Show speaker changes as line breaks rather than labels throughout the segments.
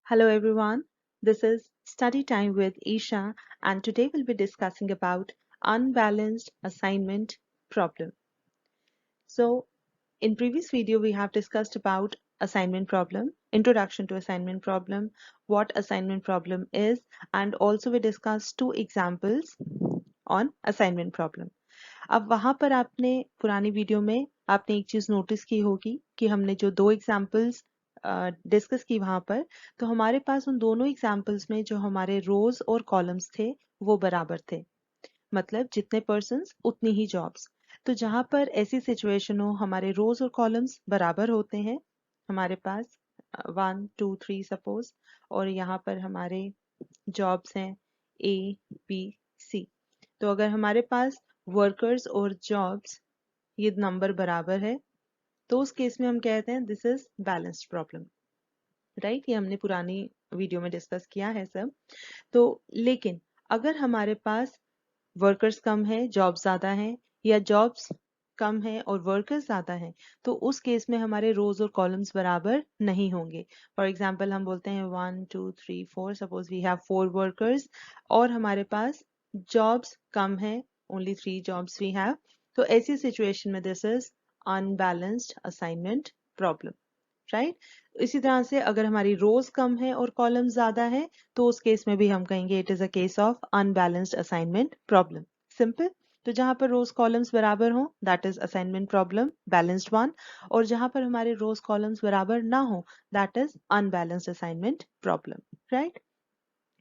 Hello everyone, this is Study Time with Isha and today we'll be discussing about unbalanced assignment problem. So in previous video we have discussed about assignment problem, introduction to assignment problem, what assignment problem is and also we discussed two examples on assignment problem. अब वहां पर आपने पुरानी video में आपने एक चीज notice की होगी कि हमने जो दो एग्जाम्पल्स डिस्कस की वहां पर तो हमारे पास उन दोनों एग्जाम्पल्स में जो हमारे रोज और कॉलम्स थे वो बराबर थे मतलब जितने पर्सन्स उतनी ही जॉब्स। तो जहां पर ऐसी सिचुएशन हो हमारे रोज और कॉलम्स बराबर होते हैं हमारे पास 1 2 3 सपोज और यहाँ पर हमारे जॉब्स हैं A B C। तो अगर हमारे पास वर्कर्स और जॉब्स ये नंबर बराबर है तो उस केस में हम कहते हैं this is balanced problem, right. ये हमने पुरानी वीडियो में डिस्कस किया है सब। तो लेकिन अगर हमारे पास वर्कर्स कम है जॉब्स ज्यादा हैं या जॉब्स कम है और वर्कर्स ज्यादा हैं तो उस केस में हमारे रोज और कॉलम्स बराबर नहीं होंगे। फॉर एग्जाम्पल हम बोलते हैं 1 2 3 4 सपोज वी हैव 4 वर्कर्स और हमारे पास जॉब्स कम है ओनली 3 जॉब्स वी हैव। तो ऐसी सिचुएशन में this is unbalanced assignment problem, right. इसी तरह से अगर हमारी रोज कम है और कॉलम ज्यादा है तो उस केस में भी हम कहेंगे it is a case of unbalanced assignment problem. Simple. तो जहां पर रोज कॉलम्स बराबर हो that is assignment problem balanced one और जहां पर हमारे रोज कॉलम्स बराबर ना हो that is unbalanced assignment problem, right.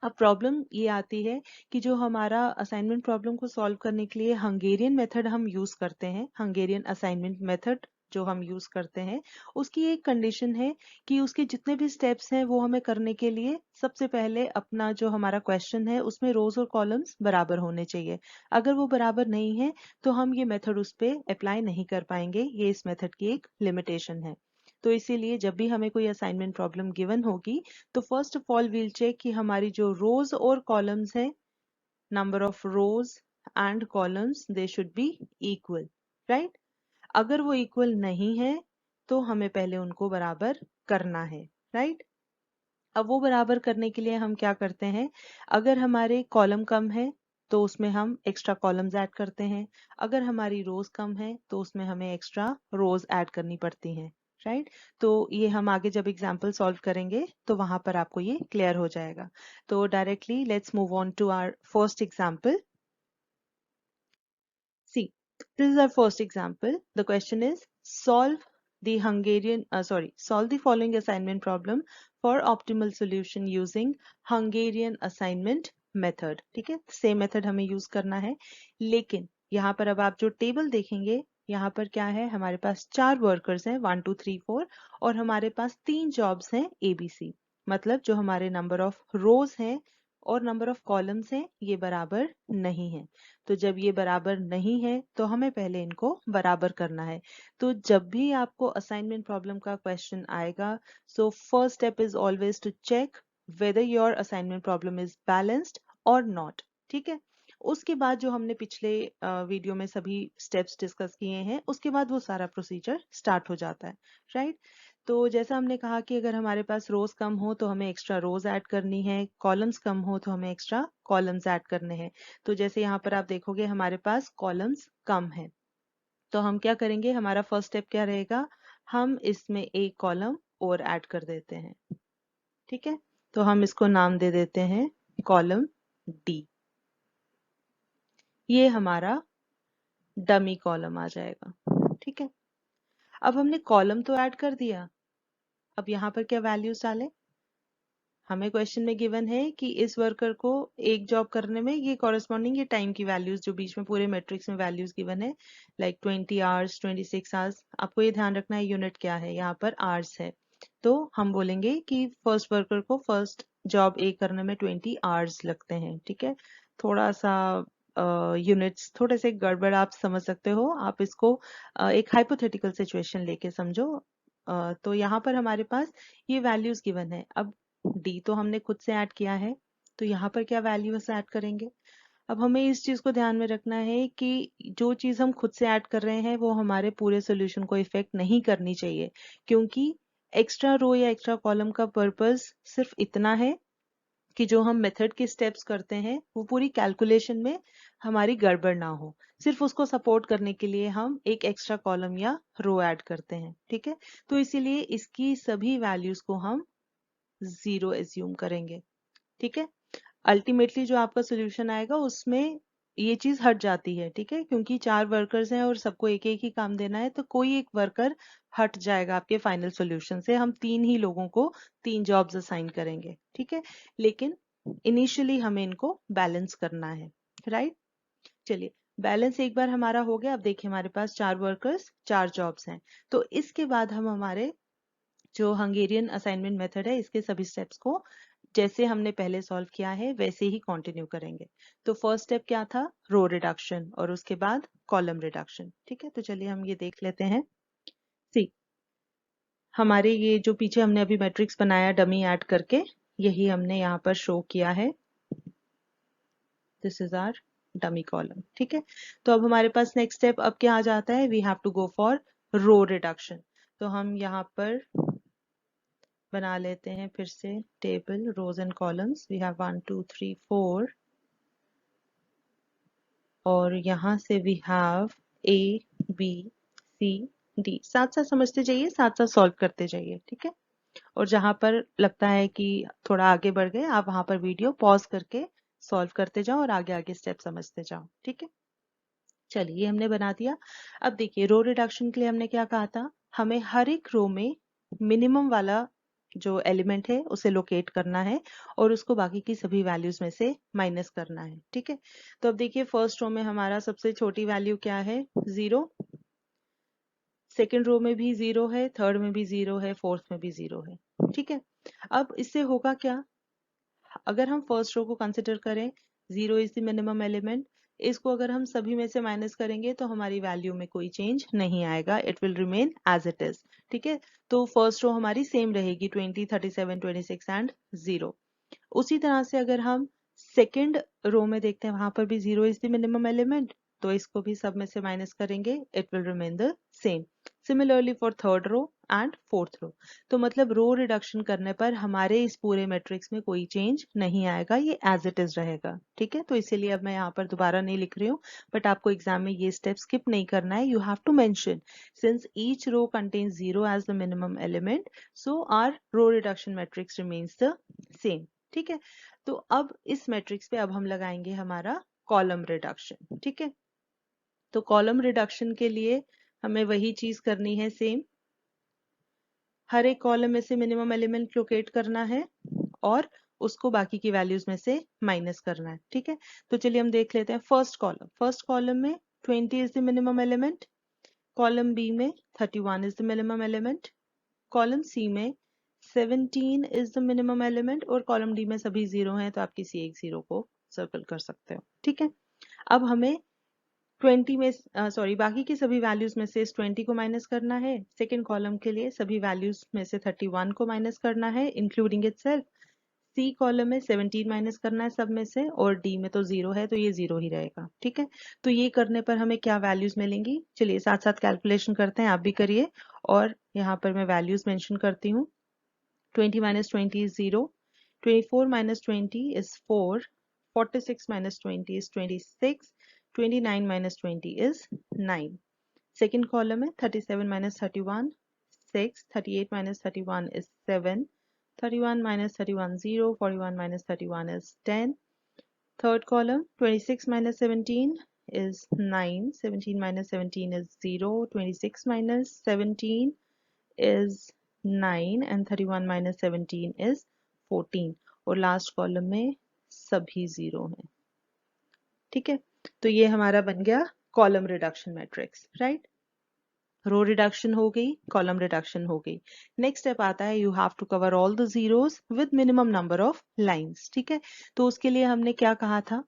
अब प्रॉब्लम ये आती है कि जो हमारा असाइनमेंट प्रॉब्लम को सॉल्व करने के लिए हंगेरियन मेथड हम यूज करते हैं, हंगेरियन असाइनमेंट मेथड जो हम यूज करते हैं उसकी एक कंडीशन है कि उसके जितने भी स्टेप्स हैं वो हमें करने के लिए सबसे पहले अपना जो हमारा क्वेश्चन है उसमें रोज और कॉलम्स बराबर होने चाहिए। अगर वो बराबर नहीं है तो हम ये मेथड उस पर अप्लाई नहीं कर पाएंगे, ये इस मेथड की एक लिमिटेशन है। तो इसीलिए जब भी हमें कोई असाइनमेंट प्रॉब्लम गिवन होगी तो first of all we'll check कि हमारी जो रोज और कॉलम्स हैं number of rows and columns they should be equal, right. अगर वो इक्वल नहीं है तो हमें पहले उनको बराबर करना है, राइट। अब वो बराबर करने के लिए हम क्या करते हैं, अगर हमारे कॉलम कम है तो उसमें हम एक्स्ट्रा कॉलम्स ऐड करते हैं, अगर हमारी रोज कम है तो उसमें हमें एक्स्ट्रा रोज ऐड करनी पड़ती हैं, राइट। तो ये हम आगे जब एग्जाम्पल सॉल्व करेंगे तो वहां पर आपको ये क्लियर हो जाएगा। तो directly let's move on to our first example. See this is our first example. The question is solve solve the following assignment problem for optimal solution using Hungarian assignment method। ठीक है, same method हमें use करना है लेकिन यहाँ पर अब आप जो टेबल देखेंगे यहाँ पर क्या है, हमारे पास 4 वर्कर्स हैं 1 2 3 4 और हमारे पास 3 जॉब्स हैं ABC। मतलब जो हमारे नंबर ऑफ रोज हैं और नंबर ऑफ कॉलम्स हैं ये बराबर नहीं है। तो जब ये बराबर नहीं है तो हमें पहले इनको बराबर करना है। तो जब भी आपको असाइनमेंट प्रॉब्लम का क्वेश्चन आएगा so first step is always to check whether your assignment problem is balanced और नॉट। ठीक है, उसके बाद जो हमने पिछले वीडियो में सभी स्टेप्स डिस्कस किए हैं उसके बाद वो सारा प्रोसीजर स्टार्ट हो जाता है, राइट। तो जैसा हमने कहा कि अगर हमारे पास रोज कम हो तो हमें एक्स्ट्रा रोज ऐड करनी है, कॉलम्स कम हो तो हमें एक्स्ट्रा कॉलम्स ऐड करने हैं। तो जैसे यहाँ पर आप देखोगे हमारे पास कॉलम्स कम है तो हम क्या करेंगे, हमारा फर्स्ट स्टेप क्या रहेगा, हम इसमें एक कॉलम और ऐड कर देते हैं। ठीक है, तो हम इसको नाम दे देते हैं कॉलम डी। ये हमारा डमी कॉलम आ जाएगा। ठीक है, अब हमने कॉलम तो ऐड कर दिया, अब यहाँ पर क्या वैल्यूज डालें। हमें क्वेश्चन में गिवन है कि इस वर्कर को एक जॉब करने में ये कॉरेस्पॉन्डिंग ये टाइम की वैल्यूज जो बीच में पूरे मैट्रिक्स में वैल्यूज गिवन है लाइक 20 आवर्स 26 आवर्स। आपको ये ध्यान रखना है यूनिट क्या है, यहाँ पर आवर्स है। तो हम बोलेंगे कि फर्स्ट वर्कर को फर्स्ट जॉब ए करने में 20 आवर्स लगते हैं। ठीक है, थोड़ा सा यूनिट्स थोड़े से गड़बड़ आप समझ सकते हो, आप इसको एक हाइपोथेटिकल सिचुएशन लेके समझो। तो यहाँ पर हमारे पास ये वैल्यूज गिवन है। अब डी तो हमने खुद से ऐड किया है तो यहाँ पर क्या वैल्यूज ऐड करेंगे। अब हमें इस चीज को ध्यान में रखना है कि जो चीज हम खुद से ऐड कर रहे हैं वो हमारे पूरे सॉल्यूशन को इफेक्ट नहीं करनी चाहिए क्योंकि एक्स्ट्रा रो या एक्स्ट्रा कॉलम का पर्पस सिर्फ इतना है कि जो हम मेथड के स्टेप्स करते हैं वो पूरी कैलकुलेशन में हमारी गड़बड़ ना हो, सिर्फ उसको सपोर्ट करने के लिए हम एक एक्स्ट्रा कॉलम या रो ऐड करते हैं। ठीक है, तो इसीलिए इसकी सभी वैल्यूज को हम 0 एज्यूम करेंगे। ठीक है, अल्टीमेटली जो आपका सोल्यूशन आएगा उसमें ये चीज हट जाती है। ठीक है, क्योंकि 4 वर्कर्स हैं और सबको एक एक ही काम देना है, तो कोई एक वर्कर हट जाएगा आपके फाइनल सोल्यूशन से। हम 3 ही लोगों को 3 जॉब्स असाइन करेंगे। ठीक है, लेकिन इनिशियली हमें इनको बैलेंस करना है। राइट, चलिए बैलेंस एक बार हमारा हो गया। अब देखिए हमारे पास 4 वर्कर्स 4 जॉब्स हैं। तो इसके बाद हम हमारे जो हंगेरियन असाइनमेंट मेथड है इसके सभी स्टेप्स को जैसे हमने पहले सॉल्व किया है वैसे ही कंटिन्यू करेंगे। तो फर्स्ट स्टेप क्या था, रो रिडक्शन, और उसके बाद कॉलम रिडक्शन। ठीक है, तो चलिए हम ये देख लेते हैं। सी, हमारे ये जो पीछे हमने अभी मैट्रिक्स बनाया डमी ऐड करके, यही हमने यहाँ पर शो किया है। This is our dummy column. ठीक है, तो अब हमारे पास नेक्स्ट स्टेप अब क्या आ जाता है, we have to go for row reduction. तो हम यहाँ पर बना लेते हैं फिर से table rows and columns. We have 1 2 3 4 और यहाँ से we have A B C D. साथ साथ समझते जाइए, साथ साथ सॉल्व करते जाइए। ठीक है, और जहां पर लगता है कि थोड़ा आगे बढ़ गए आप वहां पर वीडियो पॉज करके सॉल्व करते जाओ और आगे आगे स्टेप समझते जाओ। ठीक है, चलिए ये हमने बना दिया। अब देखिए रो रिडक्शन के लिए हमने क्या कहा था, हमें हर एक रो में मिनिमम वाला जो एलिमेंट है उसे लोकेट करना है और उसको बाकी की सभी वैल्यूज में से माइनस करना है। ठीक है, तो अब देखिए फर्स्ट रो में हमारा सबसे छोटी वैल्यू क्या है, 0। सेकेंड रो में भी 0 है, थर्ड में भी 0 है, फोर्थ में भी 0 है। ठीक है, अब इससे होगा क्या, अगर हम फर्स्ट रो को कंसिडर करें, 0 इज द मिनिमम एलिमेंट, इसको अगर हम सभी में से माइनस करेंगे तो हमारी वैल्यू में कोई चेंज नहीं आएगा, it will remain as it is. ठीक है, तो फर्स्ट रो हमारी सेम रहेगी 20 37 26 एंड 0। उसी तरह से अगर हम सेकेंड रो में देखते हैं, वहां पर भी 0 इज द मिनिमम एलिमेंट, तो इसको भी सब में से माइनस करेंगे, it will remain the same. Similarly for third row and fourth row. तो मतलब रो रिडक्शन करने पर हमारे इस पूरे मैट्रिक्स में कोई चेंज नहीं आएगा, ये एज इट इज रहेगा। ठीक है, तो इसीलिए अब मैं यहाँ पर दोबारा नहीं लिख रही हूँ, बट आपको एग्जाम में ये स्टेप स्किप नहीं करना है। You have to mention since each row contains 0 as the minimum element, so our row reduction matrix remains the same. ठीक है, तो अब इस मैट्रिक्स पे अब हम लगाएंगे हमारा कॉलम रिडक्शन। ठीक है, तो कॉलम रिडक्शन के लिए हमें वही चीज करनी है सेम, हर एक कॉलम में से मिनिमम एलिमेंट लोकेट करना है और उसको बाकी की वैल्यूज में से माइनस करना है। ठीक है, तो चलिए हम देख लेते हैं फर्स्ट कॉलम में 20 is the minimum element, column B में 31 is the minimum element, column C में 17 इज द मिनिमम एलिमेंट, और कॉलम डी में सभी 0 हैं तो आप किसी एक 0 को सर्कल कर सकते हो। ठीक है, अब हमें 20 में सॉरी बाकी की सभी वैल्यूज में से इस 20 को माइनस करना है। सेकेंड कॉलम के लिए सभी वैल्यूज में से 31 को माइनस करना है इंक्लूडिंग इटसेल्फ। सी कॉलम में 17 माइनस करना है सब में से, और डी में तो 0 है तो ये 0 ही रहेगा। ठीक है, तो ये करने पर हमें क्या वैल्यूज मिलेंगी, चलिए साथ साथ कैलकुलेशन करते हैं, आप भी करिए और यहाँ पर मैं वैल्यूज मेंशन करती हूँ। 20 minus 20 is 0, 24 minus 20 is 4, 46 minus 20 is 26, 29 minus 20 is 9. Second column है 37 minus 31 6, 38 minus 31 is 7, 31 minus 31 0, 41 minus 31 is 10. Third column 26 minus 17 is 9, 17 minus 17 is 0, 26 minus 17 is 9 and 31 minus 17 is 14, और लास्ट कॉलम में सभी 0 हैं। ठीक है, तो ये हमारा बन गया column reduction matrix. Right, row reduction हो गई, कॉलम रिडक्शन हो गई। नेक्स्ट स्टेप आता है you have to cover all the zeros with minimum number of lines. ठीक है, तो उसके लिए हमने क्या कहा था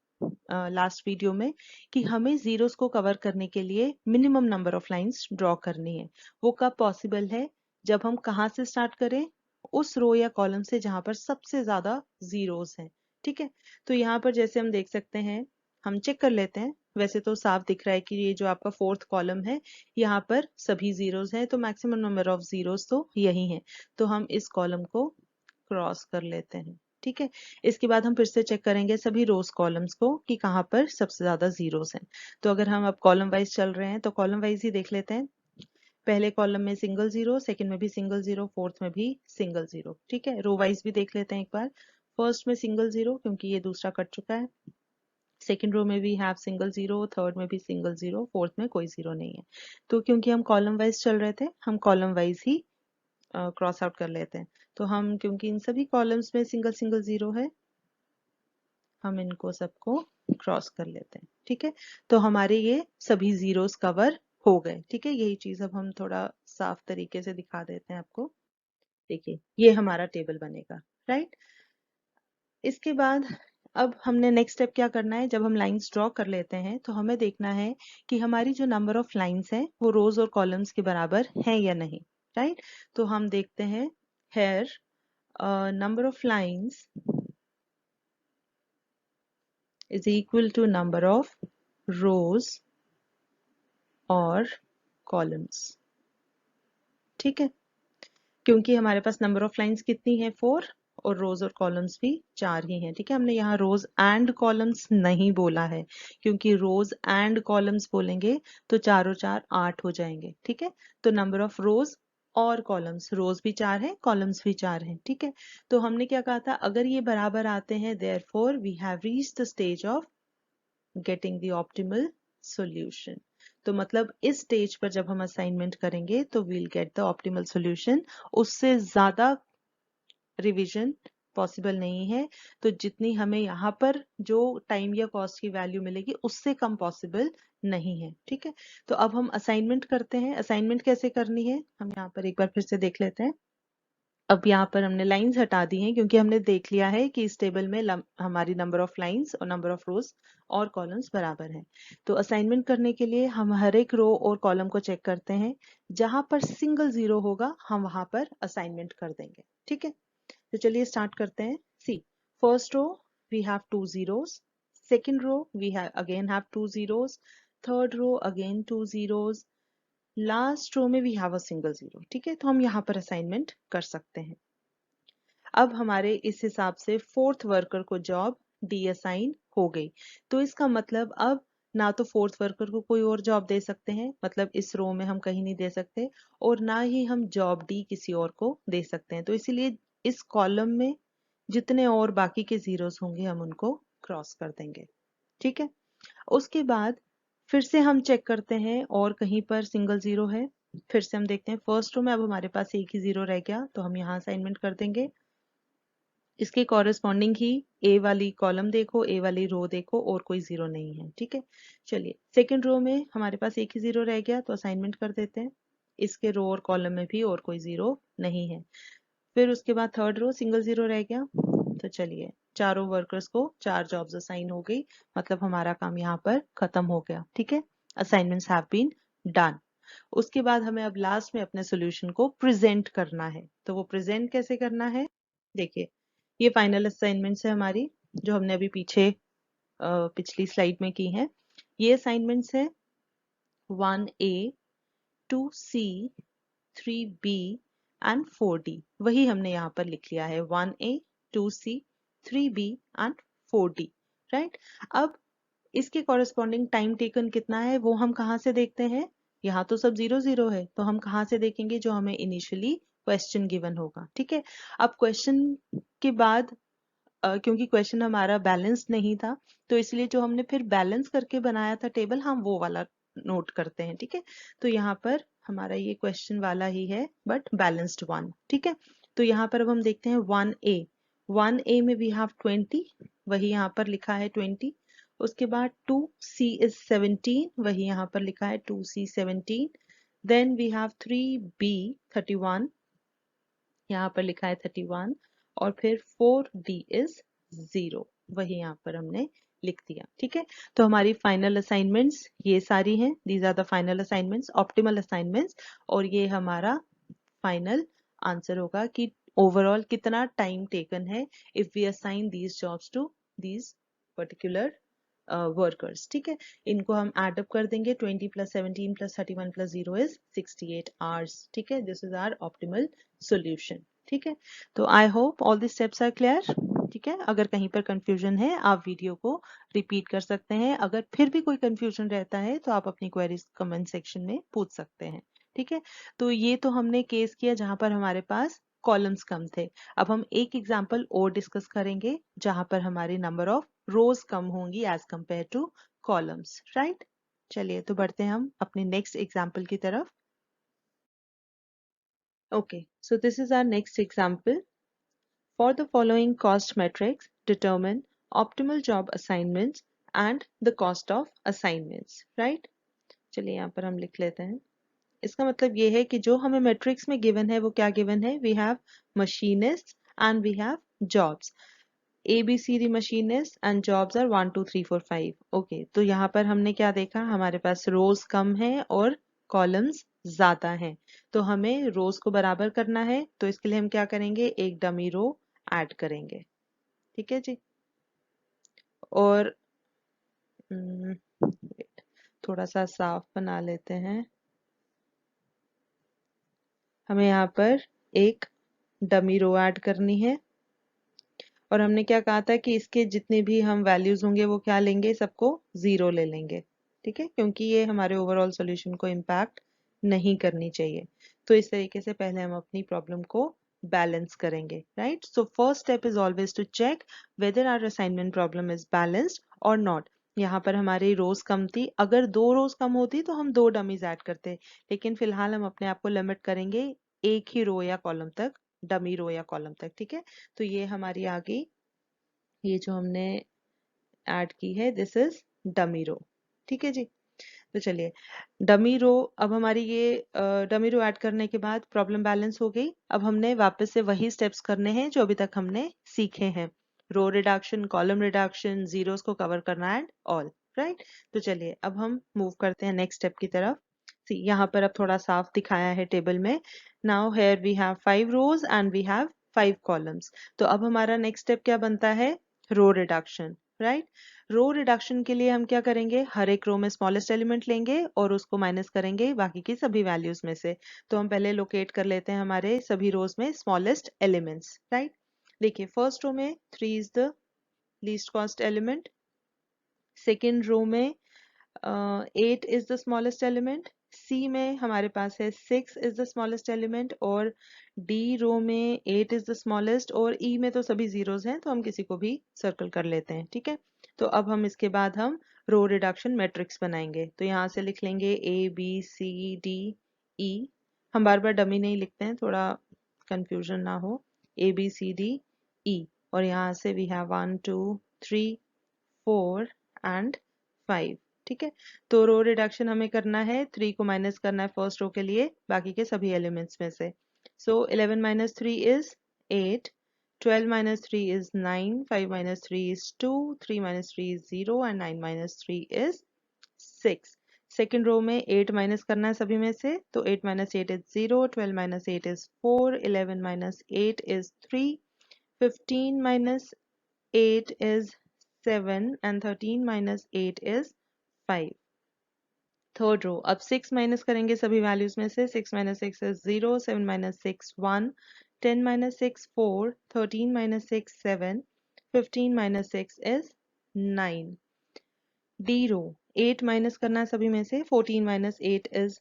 लास्ट वीडियो में कि हमें जीरोस को कवर करने के लिए minimum number of lines draw करनी है। वो कब पॉसिबल है, जब हम कहाँ से स्टार्ट करें, उस रो या कॉलम से जहां पर सबसे ज्यादा जीरोस हैं। ठीक है, तो यहाँ पर जैसे हम देख सकते हैं हम चेक कर लेते हैं। वैसे तो साफ दिख रहा है कि ये जो आपका फोर्थ कॉलम है यहाँ पर सभी जीरोस हैं, तो मैक्सिमम नंबर ऑफ जीरोस तो यही हैं, तो हम इस कॉलम को क्रॉस कर लेते हैं। ठीक है, इसके बाद हम फिर से चेक करेंगे सभी रोज कॉलम्स को कि कहाँ पर सबसे ज्यादा जीरोस हैं। तो अगर हम अब कॉलम वाइज चल रहे हैं तो कॉलम वाइज ही देख लेते हैं। पहले कॉलम में सिंगल जीरो, सेकंड में भी सिंगल जीरो, फोर्थ में भी सिंगल जीरो। ठीक है, रो वाइज भी देख लेते हैं एक बार। फर्स्ट में सिंगल जीरो क्योंकि ये दूसरा कट चुका है। सेकेंड रो में भी हैव सिंगल जीरो, थर्ड में भी सिंगल जीरो, फोर्थ में कोई जीरो नहीं है। तो क्योंकि हम कॉलम वाइज चल रहे थे, हम कॉलम वाइज ही क्रॉस आउट कर लेते हैं। तो हम क्योंकि इन सभी कॉलम्स में सिंगल सिंगल जीरो है, हम इनको सबको क्रॉस कर लेते हैं। ठीक है, तो हमारे ये सभी जीरोस कवर हो गए। ठीक है, यही चीज अब हम थोड़ा साफ तरीके से दिखा देते हैं आपको। देखिए ये हमारा टेबल बनेगा, राइट। इसके बाद अब हमने नेक्स्ट स्टेप क्या करना है, जब हम लाइंस ड्रॉ कर लेते हैं तो हमें देखना है कि हमारी जो नंबर ऑफ लाइंस है वो रोज और कॉलम्स के बराबर है या नहीं, राइट। तो हम देखते हैं here number of lines is equal to number of rows और columns। ठीक है, क्योंकि हमारे पास नंबर ऑफ लाइंस कितनी है 4 और रोज और कॉलम्स भी 4 ही हैं। ठीक है, हमने यहाँ रोज एंड कॉलम्स नहीं बोला है, क्योंकि रोज एंड कॉलम्स बोलेंगे तो 4 और 4 8 हो जाएंगे। ठीक है, तो नंबर ऑफ रोज और कॉलम्स, रोज भी 4 हैं, कॉलम्स भी 4 हैं। ठीक है, तो हमने क्या कहा था, अगर ये बराबर आते हैं therefore we have reached the stage of getting the optimal solution. तो मतलब इस स्टेज पर जब हम असाइनमेंट करेंगे तो we'll get the optimal solution. उससे ज्यादा रिवीजन पॉसिबल नहीं है। तो जितनी हमें यहाँ पर जो टाइम या कॉस्ट की वैल्यू मिलेगी उससे कम पॉसिबल नहीं है। ठीक है, तो अब हम असाइनमेंट करते हैं। असाइनमेंट कैसे करनी है हम यहाँ पर एक बार फिर से देख लेते हैं। अब यहाँ पर हमने लाइंस हटा दी हैं क्योंकि हमने देख लिया है कि इस टेबल में हमारी नंबर ऑफ लाइंस और नंबर ऑफ रोज और कॉलम्स बराबर हैं। तो असाइनमेंट करने के लिए हम हर एक रो और कॉलम को चेक करते हैं, जहां पर सिंगल जीरो होगा हम वहां पर असाइनमेंट कर देंगे। ठीक है, तो चलिए स्टार्ट करते हैं। See first row we have 2 zeros, second row we have again have 2 zeros, third row again 2 zeros, last row में we have a single zero. ठीक है, तो हम यहाँ पर असाइनमेंट कर सकते हैं। अब हमारे इस हिसाब से फोर्थ वर्कर को जॉब डी असाइन हो गई। तो इसका मतलब अब ना तो फोर्थ वर्कर को कोई और जॉब दे सकते हैं, मतलब इस रो में हम कहीं नहीं दे सकते, और ना ही हम जॉब डी किसी और को दे सकते हैं। तो इसीलिए इस कॉलम में जितने और बाकी के जीरोस होंगे हम उनको क्रॉस कर देंगे। ठीक है, उसके बाद फिर से हम चेक करते हैं और कहीं पर सिंगल जीरो है। फिर से हम देखते हैं फर्स्ट रो में अब हमारे पास एक ही जीरो रह गया, तो हम यहाँ असाइनमेंट कर देंगे। इसके कॉरेस्पॉन्डिंग ही ए वाली कॉलम देखो, ए वाली रो देखो, और कोई जीरो नहीं है। ठीक है, चलिए सेकंड रो में हमारे पास एक ही जीरो रह गया, तो असाइनमेंट कर देते हैं। इसके रो और कॉलम में भी और कोई जीरो नहीं है। फिर उसके बाद थर्ड रो सिंगल जीरो रह गया, तो चलिए चारों वर्कर्स को 4 जॉब्स असाइन हो गई, मतलब हमारा काम यहाँ पर खत्म हो गया। ठीक है, असाइनमेंट्स हैव बीन डन। उसके बाद हमें अब लास्ट में अपने सॉल्यूशन को प्रेजेंट करना है। तो वो प्रेजेंट कैसे करना है, देखिए ये फाइनल असाइनमेंट्स है हमारी, जो हमने अभी पीछे पिछली स्लाइड में की है। ये असाइनमेंट्स है 1A 2C 3B and 4D। वही हमने यहाँ पर लिख लिया है 1A 2C 3B and 4D, right. अब इसके कॉरेस्पॉन्डिंग टाइम टेकन कितना है वो हम कहाँ से देखते हैं, यहाँ तो सब 0 0 है, तो हम कहाँ से देखेंगे, जो हमें इनिशियली क्वेश्चन गिवन होगा। ठीक है, अब क्वेश्चन के बाद क्योंकि क्वेश्चन हमारा बैलेंस नहीं था, तो इसलिए जो हमने फिर बैलेंस करके बनाया था टेबल, हम वो वाला नोट करते हैं। ठीक है, तो यहाँ पर हमारा ये क्वेश्चन वाला ही है बट बैलेंस्ड वन। ठीक है, तो यहाँ पर अब हम देखते हैं 1A में वी हैव 20, वही यहाँ पर लिखा है 20। उसके बाद 2C इज 17, वही यहाँ पर लिखा है 2C 17। Then we have 3B 31, यहाँ पर लिखा है 31। और फिर 4D इज 0, वही यहाँ पर हमने लिख दिया। ठीक है, तो हमारी फाइनल असाइनमेंट्स ये सारी हैं। These are the final assignments, optimal assignments. और ये हमारा फाइनल आंसर होगा कि ओवरऑल कितना टाइम टेकन है if we assign these jobs to these particular workers. ठीक है, इनको हम एडअप कर देंगे, 20 + 17 + 31 + 0 इज 68 आवर्स। ठीक है, this is our optimal solution. ठीक है, तो I hope all the steps are clear. ठीक है, अगर कहीं पर कंफ्यूजन है आप वीडियो को रिपीट कर सकते हैं। अगर फिर भी कोई कंफ्यूजन रहता है तो आप अपनी क्वेरीज कमेंट सेक्शन में पूछ सकते हैं। ठीक है, तो ये तो हमने केस किया जहां पर हमारे पास कॉलम्स कम थे। अब हम एक एग्जांपल और डिस्कस करेंगे जहां पर हमारी नंबर ऑफ रोज कम होंगी as compare to columns. Right, चलिए तो बढ़ते हैं हम अपने नेक्स्ट एग्जांपल की तरफ। Okay, so this is our next example. For the following cost metrics, determine optimal job assignments and the cost of assignments. Right? चलिए यहाँ पर हम लिख लेते हैं। इसका मतलब ये है कि जो हमें मैट्रिक्स में गिवन है वो क्या गिवन है, we have machinists and we have jobs. A B C D machinists and jobs are 1 2 3 4 5. Okay, तो यहाँ पर हमने क्या देखा, हमारे पास रोज कम है और कॉलम्स ज्यादा हैं। तो हमें रोज को बराबर करना है, तो इसके लिए हम क्या करेंगे, एक डमी रो ऐड करेंगे। ठीक है जी, और थोड़ा सा साफ बना लेते हैं। हमें यहाँ पर एक डमी रो ऐड करनी है और हमने क्या कहा था कि इसके जितने भी हम वैल्यूज होंगे वो क्या लेंगे, सबको 0 ले लेंगे। ठीक है, क्योंकि ये हमारे ओवरऑल सॉल्यूशन को इम्पैक्ट नहीं करनी चाहिए। तो इस तरीके से पहले हम अपनी प्रॉब्लम को बैलेंस करेंगे। Right, so first step is always to check whether our assignment problem is balanced और नॉट। यहाँ पर हमारी रोज कम थी, अगर 2 रोज कम होती तो हम 2 डमीज ऐड करते, लेकिन फिलहाल हम अपने आप को लिमिट करेंगे एक ही रो या कॉलम तक, डमी रो या कॉलम तक। ठीक है, तो ये हमारी आ गई, ये जो हमने ऐड की है दिस इज डमी रो। ठीक है जी, तो चलिए डमी रो, अब हमारी ये डमी रो ऐड करने के बाद प्रॉब्लम बैलेंस हो गई। अब हमने वापस से वही स्टेप्स करने हैं जो अभी तक हमने सीखे हैं, row reduction, column reduction, zeros को कवर करना एंड ऑल। राइट, तो चलिए अब हम मूव करते हैं नेक्स्ट स्टेप की तरफ। यहाँ पर अब थोड़ा साफ दिखाया है टेबल में। Now here we have 5 rows and we have 5 columns. तो अब हमारा नेक्स्ट स्टेप क्या बनता है, row reduction. Right, row reduction के लिए हम क्या करेंगे, हर एक रो में स्मॉलेस्ट एलिमेंट लेंगे और उसको माइनस करेंगे बाकी की सभी वैल्यूज में से। तो हम पहले लोकेट कर लेते हैं हमारे सभी रोज में स्मॉलेस्ट एलिमेंट्स। राइट, देखिए फर्स्ट रो में 3 is the least cost element, second row में 8 is the smallest element, C में हमारे पास है 6 इज द स्मॉलेस्ट एलिमेंट, और डी रो में 8 इज द स्मॉलेस्ट, और ई में तो सभी जीरोस हैं तो हम किसी को भी सर्कल कर लेते हैं। ठीक है, तो अब हम इसके बाद हम रो रिडक्शन मैट्रिक्स बनाएंगे। तो यहाँ से लिख लेंगे ए बी सी डी ई, हम बार बार डमी नहीं लिखते हैं, थोड़ा कंफ्यूजन ना हो, ए बी सी डी ई, और यहाँ से वी हैव 1 2 3 4 एंड 5। ठीक है, तो रो रिडक्शन हमें करना है, 3 को माइनस करना है फर्स्ट रो के लिए बाकी के सभी एलिमेंट्स में से। सो 11 - 3 is 8, 12 - 3 is 9, 5 - 3 is 2, 3 - 3 is 0 and 9 - 3 is 6। Second row में 8 माइनस करना है सभी में से, तो 8 - 8 is 0, 12 - 8 is 4, 11 - 8 is 3, 15 - 8 is 7 and 13 - 8 is 5। Third row, अब 6 माइनस करेंगे सभी वैल्यूज में से, 6 - 6 is 0, 7 - 6 1, 10 - 6 4, 13 - 6 7, 15 - 6 is 9। D row, 8 minus करना है सभी में से, 14 - 8 is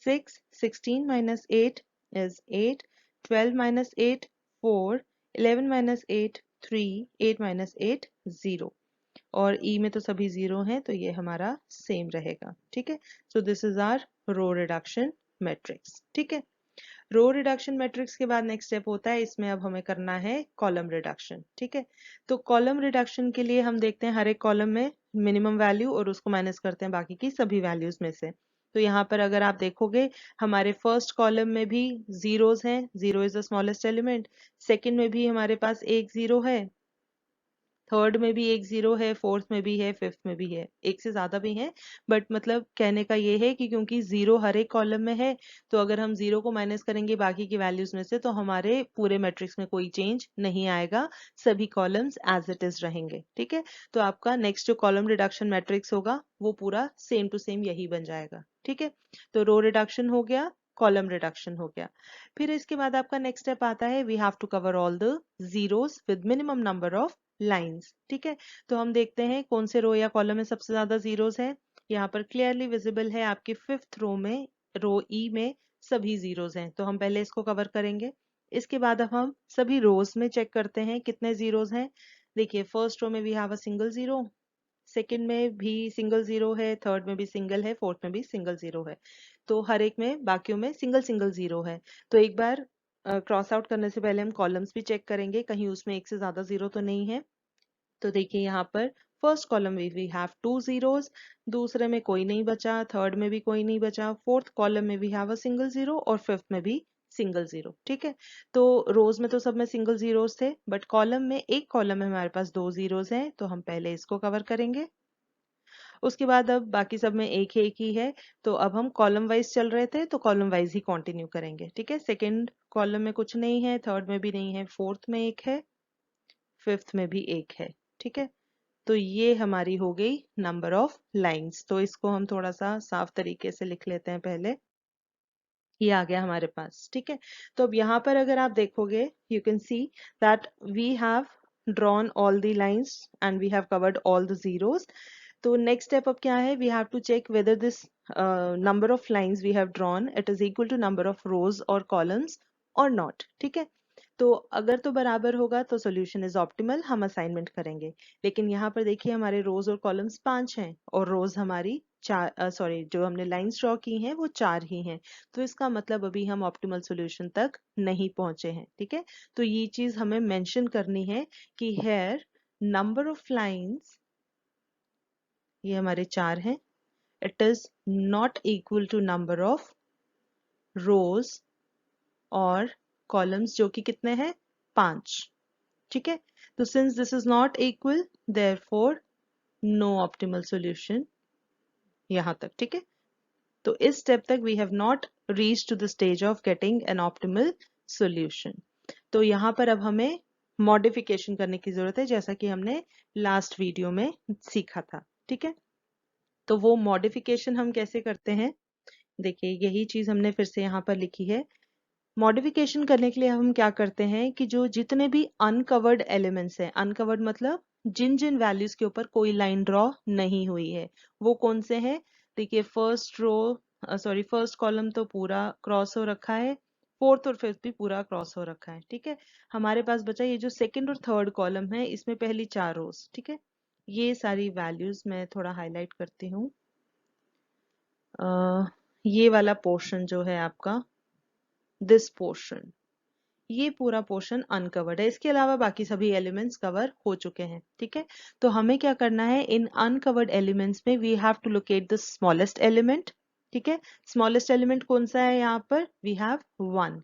6, 16 - 8 is 8, 12 - 8 4, 11 - 8 3, 8 - 8 0, और ई में तो सभी 0 हैं तो ये हमारा सेम रहेगा। ठीक है, so this is our row reduction matrix. ठीक है, रो रिडक्शन मैट्रिक्स के बाद नेक्स्ट स्टेप होता है, इसमें अब हमें करना है कॉलम रिडक्शन। ठीक है, तो कॉलम रिडक्शन के लिए हम देखते हैं हर एक कॉलम में मिनिमम वैल्यू और उसको माइनस करते हैं बाकी की सभी वैल्यूज में से। तो यहाँ पर अगर आप देखोगे हमारे फर्स्ट कॉलम में भी जीरोस हैं, 0 is the smallest element, second में भी हमारे पास एक 0 है, थर्ड में भी एक जीरो है, फोर्थ में भी है, फिफ्थ में भी है, एक से ज्यादा भी है, बट मतलब कहने का ये है कि क्योंकि जीरो हर एक कॉलम में है, तो अगर हम जीरो को माइनस करेंगे बाकी की वैल्यूज में से तो हमारे पूरे मैट्रिक्स में कोई चेंज नहीं आएगा, सभी कॉलम्स एज इट इज रहेंगे। ठीक है, तो आपका नेक्स्ट जो कॉलम रिडक्शन मैट्रिक्स होगा वो पूरा सेम टू सेम यही बन जाएगा। ठीक है, तो रो रिडक्शन हो गया, कॉलम रिडक्शन हो गया। फिर इसके बाद आपका नेक्स्ट स्टेप आता है, we have to cover all the zeros with minimum number of lines. ठीक है, तो हम देखते हैं कौन से रो या कॉलम में सबसे ज्यादा जीरोस है। यहाँ पर क्लियरली विजिबल है आपके फिफ्थ रो में, रो ई में सभी जीरोस हैं, तो हम पहले इसको कवर करेंगे। इसके बाद अब हम सभी रोज में चेक करते हैं कितने जीरोस हैं। देखिए फर्स्ट रो में we have a single zero, second में भी सिंगल जीरो है, थर्ड में भी सिंगल है, फोर्थ में भी सिंगल जीरो है, तो हर एक में बाकियों में सिंगल सिंगल जीरो है। तो एक बार क्रॉस आउट करने से पहले हम कॉलम्स भी चेक करेंगे कहीं उसमें एक से ज्यादा जीरो तो नहीं है। तो देखिए यहाँ पर फर्स्ट कॉलम में वी हैव टू जीरोस, दूसरे में कोई नहीं बचा, थर्ड में भी कोई नहीं बचा, फोर्थ कॉलम में we have a single zero और फिफ्थ में भी सिंगल जीरो। ठीक है, तो रोज में तो सब में सिंगल जीरोस थे, बट कॉलम में, एक कॉलम में हमारे पास दो जीरोस हैं, तो हम पहले इसको कवर करेंगे। उसके बाद अब बाकी सब में एक ही है, तो अब हम कॉलम वाइज चल रहे थे तो कॉलम वाइज ही कंटिन्यू करेंगे। ठीक है, सेकंड कॉलम में कुछ नहीं है, थर्ड में भी नहीं है, फोर्थ में एक है, फिफ्थ में भी एक है। ठीक है, तो ये हमारी हो गई नंबर ऑफ लाइंस। तो इसको हम थोड़ा सा साफ तरीके से लिख लेते हैं पहले, ये आ गया हमारे पास। ठीक है, तो अब यहाँ पर अगर आप देखोगे you can see that we have drawn all the lines and we have covered all the zeros. तो नेक्स्ट स्टेप अब क्या है, we have to check whether this number of lines we have drawn it is equal to number of rows और columns और not. ठीक है, तो अगर तो बराबर होगा तो सोल्यूशन इज ऑप्टिमल, हम असाइनमेंट करेंगे। लेकिन यहाँ पर देखिए हमारे रोज और कॉलम्स 5 हैं और रोज हमारी चार, सॉरी जो हमने लाइंस ड्रॉ की हैं वो 4 ही हैं, तो इसका मतलब अभी हम ऑप्टिमल सोल्यूशन तक नहीं पहुंचे हैं। ठीक है, तो ये चीज हमें मेंशन करनी है कि हेयर नंबर ऑफ लाइंस, ये हमारे 4 हैं, it is not equal to number of rows और कॉलम्स जो कि कितने हैं, 5। ठीक है, तो since this is not equal therefore no optimal solution यहां तक। ठीक है, तो इस स्टेप तक we have not reach to the stage of getting an optimal solution. तो यहाँ पर अब हमें मॉडिफिकेशन करने की जरूरत है, जैसा कि हमने लास्ट वीडियो में सीखा था। ठीक है, तो वो मॉडिफिकेशन हम कैसे करते हैं, देखिए यही चीज हमने फिर से यहाँ पर लिखी है। मॉडिफिकेशन करने के लिए हम क्या करते हैं कि जो जितने भी अनकवर्ड एलिमेंट्स हैं, अनकवर्ड मतलब जिन जिन वैल्यूज के ऊपर कोई लाइन ड्रॉ नहीं हुई है, वो कौन से हैं। देखिए first row, sorry first column तो पूरा क्रॉस हो रखा है, फोर्थ और फिफ्थ भी पूरा क्रॉस हो रखा है। ठीक है, हमारे पास बचा ये जो सेकंड और थर्ड कॉलम है, इसमें पहली 4 रोज। ठीक है, ये सारी वैल्यूज मैं थोड़ा हाईलाइट करती हूँ। ये वाला पोर्शन जो है आपका, दिस पोर्शन, ये पूरा पोर्शन अनकवर्ड है, इसके अलावा बाकी सभी एलिमेंट्स कवर हो चुके हैं। ठीक है, तो हमें क्या करना है, इन अनकवर्ड एलिमेंट्स में we have to locate the smallest element. ठीक है, स्मॉलेस्ट एलिमेंट कौन सा है, यहाँ पर we have 1,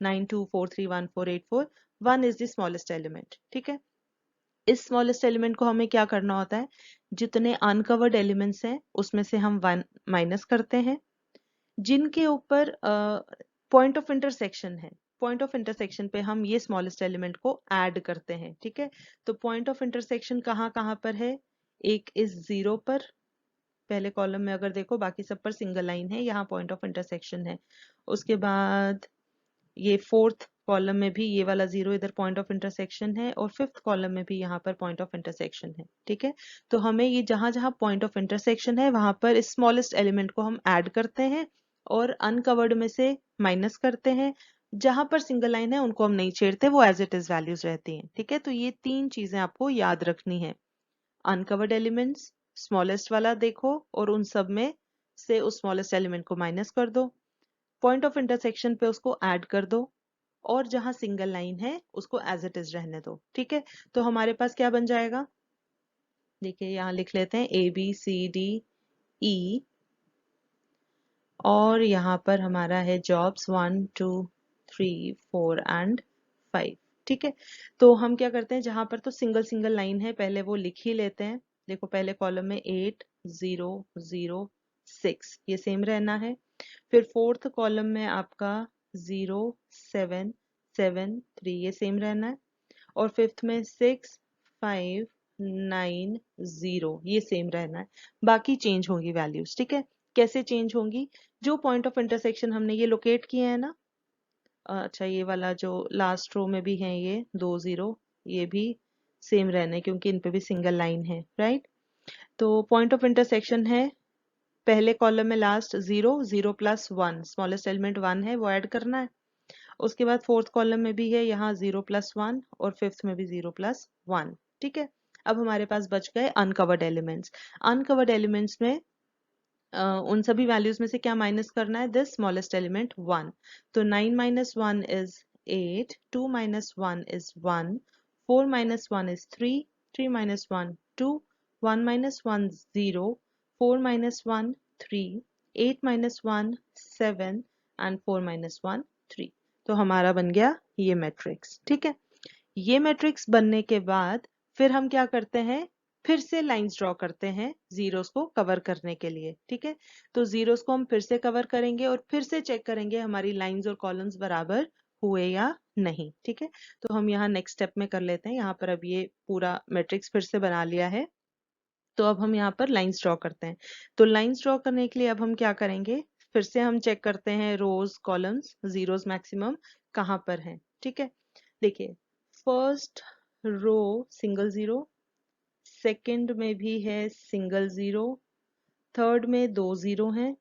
9 2 4 3 1 4 8 4, 1 is the smallest element. ठीक है, इस स्मॉलेस्ट एलिमेंट को हमें क्या करना होता है, जितने अनकवर्ड एलिमेंट्स हैं उसमें से हम 1 माइनस करते हैं, जिनके ऊपर पॉइंट ऑफ इंटरसेक्शन है, पॉइंट ऑफ इंटरसेक्शन पे हम ये स्मॉलेस्ट एलिमेंट को ऐड करते हैं। ठीक है, तो पॉइंट ऑफ इंटरसेक्शन कहाँ कहाँ पर है, एक इस 0 पर, पहले कॉलम में अगर देखो बाकी सब पर सिंगल लाइन है, यहाँ पॉइंट ऑफ इंटरसेक्शन है। उसके बाद ये फोर्थ कॉलम में भी ये वाला 0 इधर पॉइंट ऑफ इंटरसेक्शन है, और फिफ्थ कॉलम में भी यहाँ पर पॉइंट ऑफ इंटरसेक्शन है। ठीक है, तो हमें ये जहां जहां पॉइंट ऑफ इंटरसेक्शन है वहां पर इस स्मॉलेस्ट एलिमेंट को हम ऐड करते हैं और अनकवर्ड में से माइनस करते हैं। जहां पर सिंगल लाइन है उनको हम नहीं छेड़ते, वो एज इट इज वैल्यूज रहती हैं। ठीक है, तो ये 3 चीजें आपको याद रखनी है, अनकवर्ड एलिमेंट्स, स्मॉलेस्ट वाला देखो और उन सब में से उस स्मॉलेस्ट एलिमेंट को माइनस कर दो, पॉइंट ऑफ इंटरसेक्शन पे उसको ऐड कर दो, और जहां सिंगल लाइन है उसको एज इट इज रहने दो। ठीक है, तो हमारे पास क्या बन जाएगा, देखिए यहाँ लिख लेते हैं ABCDE, और यहाँ पर हमारा है जॉब्स 1 2 3 4 एंड 5। ठीक है। तो हम क्या करते हैं, जहां पर तो सिंगल सिंगल लाइन है पहले वो लिख ही लेते हैं। देखो पहले कॉलम में 8 0 0 6 ये सेम रहना है। फिर फोर्थ कॉलम में आपका 0 7 7 3 ये सेम रहना है। और फिफ्थ में 6 5 9 0 ये सेम रहना है। बाकी चेंज होंगी वैल्यूज। ठीक है, कैसे चेंज होंगी, जो पॉइंट ऑफ इंटरसेक्शन हमने ये लोकेट किए हैं ना, अच्छा ये वाला जो लास्ट रो में भी है ये 2 0 ये भी सेम रहना है क्योंकि इन पे भी सिंगल लाइन है, राइट। तो पॉइंट ऑफ इंटरसेक्शन है पहले कॉलम में लास्ट 0 0 प्लस 1 स्मॉलेस्ट एलिमेंट 1 है वो ऐड करना है। उसके बाद फोर्थ कॉलम में भी है यहाँ 0 प्लस 1 और फिफ्थ में भी 0 प्लस 1। ठीक है, अब हमारे पास बच गए अनकवर्ड एलिमेंट्स। अनकवर्ड एलिमेंट्स में उन सभी वैल्यूज में से क्या माइनस करना है, दिस स्मॉलेस्ट एलिमेंट 1। तो 9 minus 1 is 8, 2 minus 1 is 1, 4 minus 1 is 3, 3 minus 1 2, 1 minus 1 0, 4 minus 1 3, 8 minus 1 7 and 4 minus 1 3। तो हमारा बन गया ये मैट्रिक्स। ठीक है, ये मैट्रिक्स बनने के बाद फिर हम क्या करते हैं, फिर से लाइंस ड्रॉ करते हैं जीरोस को कवर करने के लिए। ठीक है, तो जीरोस को हम फिर से कवर करेंगे और फिर से चेक करेंगे हमारी लाइंस और कॉलम्स बराबर हुए या नहीं। ठीक है, तो हम यहाँ नेक्स्ट स्टेप में कर लेते हैं। यहाँ पर अब ये पूरा मैट्रिक्स फिर से बना लिया है, तो अब हम यहाँ पर लाइंस ड्रॉ करते हैं। तो लाइंस ड्रॉ करने के लिए अब हम क्या करेंगे, फिर से हम चेक करते हैं रोज कॉलम्स जीरोस मैक्सिमम कहाँ पर हैं। ठीक है, देखिए first row single zero, second में भी है सिंगल जीरो, थर्ड में 2 जीरो हैं,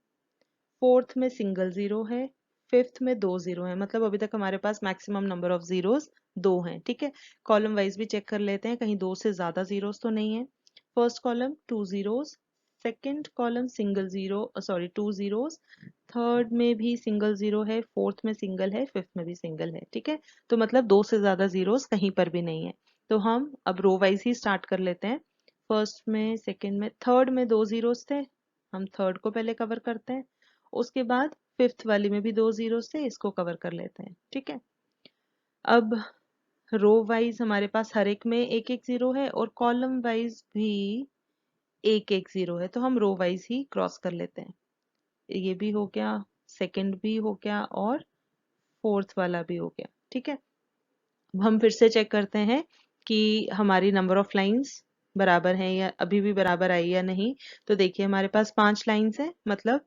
फोर्थ में सिंगल जीरो है, फिफ्थ में 2 जीरो है। मतलब अभी तक हमारे पास मैक्सिमम नंबर ऑफ जीरोस 2 हैं। ठीक है, कॉलम वाइज भी चेक कर लेते हैं कहीं 2 से ज्यादा जीरोस तो नहीं है। First column 2 zeros, second column single zero, sorry 2 zeros, third में भी सिंगल जीरो है, फोर्थ में सिंगल है, फिफ्थ में भी सिंगल है। ठीक है, तो मतलब 2 से ज्यादा जीरोस कहीं पर भी नहीं है। तो हम अब रो वाइज ही स्टार्ट कर लेते हैं। फर्स्ट में, सेकंड में, थर्ड में 2 जीरोस थे, हम थर्ड को पहले कवर करते हैं। उसके बाद फिफ्थ वाली में भी 2 जीरो से इसको कवर कर लेते हैं। ठीक है, अब रो वाइज हमारे पास हर एक में एक एक जीरो है और कॉलम वाइज भी एक एक जीरो है, तो हम रो वाइज ही क्रॉस कर लेते हैं। ये भी हो गया, सेकंड भी हो गया और फोर्थ वाला भी हो गया। ठीक है, अब हम फिर से चेक करते हैं कि हमारी नंबर ऑफ लाइंस बराबर है या अभी भी बराबर आई या नहीं। तो देखिए हमारे पास 5 लाइंस है, मतलब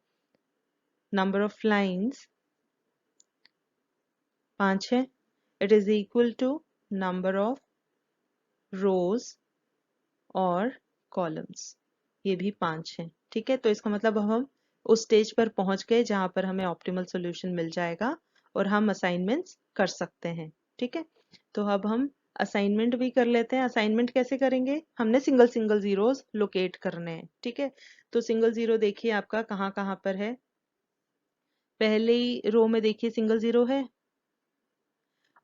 नंबर ऑफ लाइंस 5 है। It is equal to number of rows और कॉलम्स, ये भी 5 है। ठीक है, तो इसका मतलब अब हम उस स्टेज पर पहुंच गए जहां पर हमें ऑप्टिमल सॉल्यूशन मिल जाएगा और हम असाइनमेंट्स कर सकते हैं। ठीक है, तो अब हम असाइनमेंट भी कर लेते हैं। असाइनमेंट कैसे करेंगे, हमने सिंगल सिंगल जीरोस लोकेट करने हैं। ठीक है, तो सिंगल जीरो देखिए आपका कहाँ कहाँ पर है। पहली रो में देखिए सिंगल जीरो है,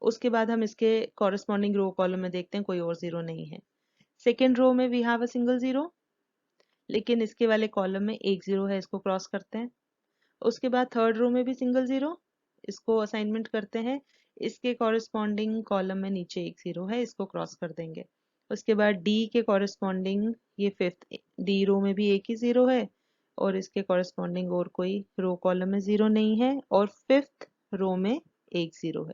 उसके बाद हम इसके कॉरेस्पॉन्डिंग रो कॉलम में देखते हैं कोई और जीरो नहीं है। सेकेंड रो में we have a single zero, लेकिन इसके वाले कॉलम में एक जीरो है, इसको क्रॉस करते हैं। उसके बाद थर्ड रो में भी सिंगल जीरो, इसको असाइनमेंट करते हैं। इसके कॉरेस्पॉन्डिंग कॉलम में नीचे एक जीरो है, इसको क्रॉस कर देंगे। उसके बाद डी के कॉरेस्पॉन्डिंग ये फिफ्थ डी रो में भी एक ही जीरो है और इसके कॉरेस्पॉन्डिंग और कोई रो कॉलम में जीरो नहीं है और फिफ्थ रो में एक जीरो है।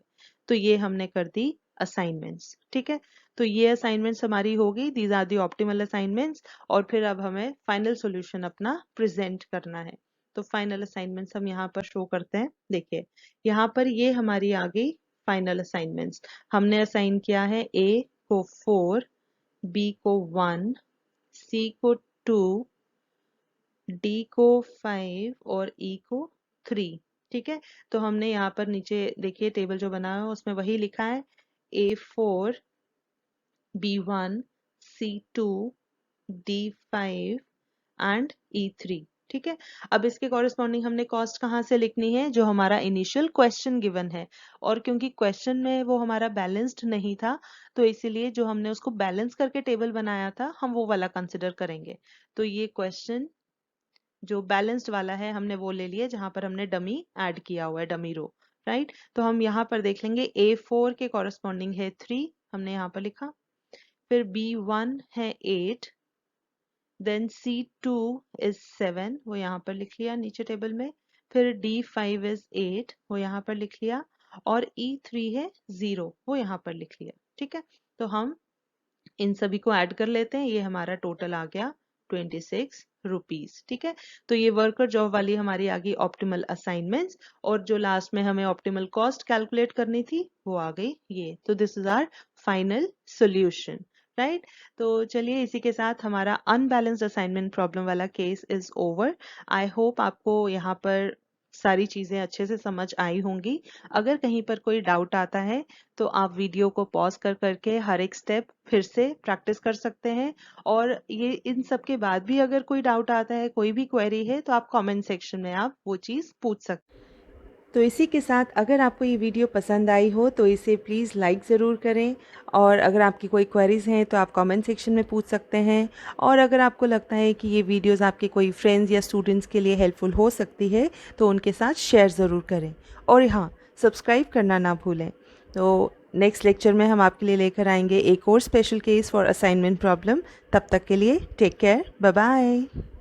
तो ये हमने कर दी असाइनमेंट्स। ठीक है, तो ये असाइनमेंट्स हमारी होगी, these are the optimal assignments. और फिर अब हमें फाइनल सॉल्यूशन अपना प्रेजेंट करना है। तो फाइनल असाइनमेंट्स हम यहाँ पर शो करते हैं। देखिए यहाँ पर ये हमारी आ गई फाइनल असाइनमेंट्स। हमने असाइन किया है ए को 4, बी को 1, सी को 2, डी को 5 और ई को 3। ठीक है, तो हमने यहाँ पर नीचे देखिए टेबल जो बना है उसमें वही लिखा है A4, B1, C2, D5 and E3। ठीक है, अब इसके कॉरेस्पॉन्डिंग हमने कॉस्ट कहाँ से लिखनी है, जो हमारा इनिशियल क्वेश्चन गिवन है। और क्योंकि क्वेश्चन में वो हमारा बैलेंस्ड नहीं था, तो इसीलिए जो हमने उसको बैलेंस करके टेबल बनाया था हम वो वाला कंसिडर करेंगे। तो ये क्वेश्चन जो बैलेंस्ड वाला है हमने वो ले लिया जहां पर हमने डमी ऐड किया हुआ है, डमी रो। राइट। तो हम यहाँ पर देख लेंगे A4 के कॉरस्पॉन्डिंग है 3, हमने यहाँ पर लिखा। फिर B1 है 8, देन C2 इज 7, वो यहाँ पर लिख लिया नीचे टेबल में। फिर D5 इज 8, वो यहाँ पर लिख लिया। और E3 है 0, वो यहाँ पर लिख लिया। ठीक है, तो हम इन सभी को ऐड कर लेते हैं, ये हमारा टोटल आ गया 26 रुपीज। ठीक है, तो ये वर्कर जॉब वाली हमारी आ गई ऑप्टिमल असाइनमेंट्स, और जो लास्ट में हमें ऑप्टिमल कॉस्ट कैलकुलेट करनी थी वो आ गई ये। तो this is our final solution, right. तो चलिए इसी के साथ हमारा अनबैलेंस्ड असाइनमेंट प्रॉब्लम वाला case is over. I hope आपको यहाँ पर सारी चीजें अच्छे से समझ आई होंगी। अगर कहीं पर कोई डाउट आता है तो आप वीडियो को पॉज कर करके हर एक स्टेप फिर से प्रैक्टिस कर सकते हैं। और ये इन सब के बाद भी अगर कोई डाउट आता है, कोई भी क्वेरी है, तो आप कमेंट सेक्शन में आप वो चीज़ पूछ सकते हैं। तो इसी के साथ अगर आपको ये वीडियो पसंद आई हो तो इसे प्लीज़ लाइक ज़रूर करें, और अगर आपकी कोई क्वेरीज़ हैं तो आप कमेंट सेक्शन में पूछ सकते हैं। और अगर आपको लगता है कि ये वीडियोस आपके कोई फ्रेंड्स या स्टूडेंट्स के लिए हेल्पफुल हो सकती है तो उनके साथ शेयर ज़रूर करें। और हाँ, सब्सक्राइब करना ना भूलें। तो नेक्स्ट लेक्चर में हम आपके लिए लेकर आएंगे एक और special case for assignment problem. तब तक के लिए टेक केयर, बाय बाय।